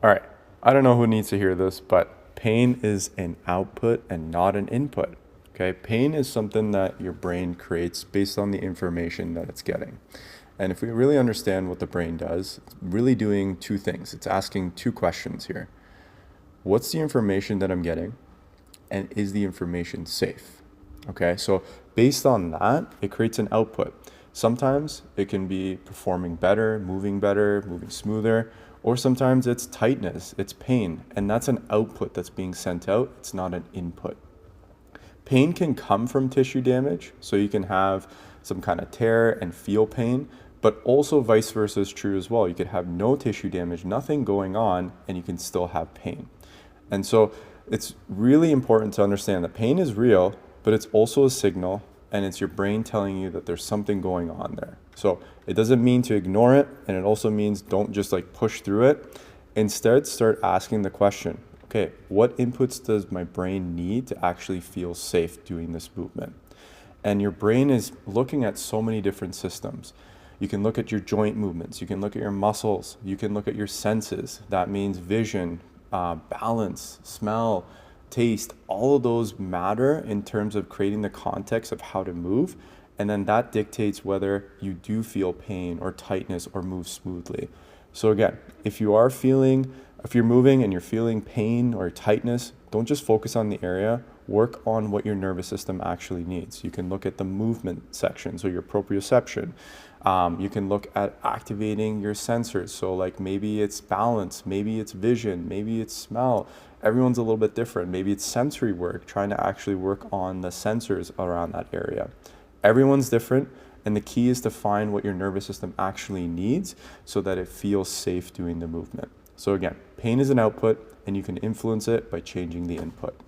All right, I don't know who needs to hear this, but pain is an output and not an input. Okay, pain is something that your brain creates based on the information that it's getting. And if we really understand what the brain does, it's really doing two things. It's asking two questions here. What's the information that I'm getting? And is the information safe? Okay, so based on that, it creates an output. Sometimes it can be performing better, moving smoother, or sometimes it's tightness, it's pain, and that's an output that's being sent out. It's not an input. Pain can come from tissue damage, so you can have some kind of tear and feel pain, but also vice versa is true as well. You could have no tissue damage, nothing going on, and you can still have pain. And so it's really important to understand that pain is real, but it's also a signal, and it's your brain telling you that there's something going on there. So it doesn't mean to ignore it, and it also means don't just like push through it. Instead, start asking the question, okay, what inputs does my brain need to actually feel safe doing this movement? And your brain is looking at so many different systems. You can look at your joint movements, you can look at your muscles, you can look at your senses. That means vision, balance, smell, taste, all of those matter in terms of creating the context of how to move. And then that dictates whether you do feel pain or tightness or move smoothly. So again, if you're moving and you're feeling pain or tightness, don't just focus on the area, work on what your nervous system actually needs. You can look at the movement section, so your proprioception. You can look at activating your sensors. So like maybe it's balance, maybe it's vision, maybe it's smell. Everyone's a little bit different. Maybe it's sensory work, trying to actually work on the sensors around that area. Everyone's different, and the key is to find what your nervous system actually needs so that it feels safe doing the movement. So again, pain is an output, and you can influence it by changing the input.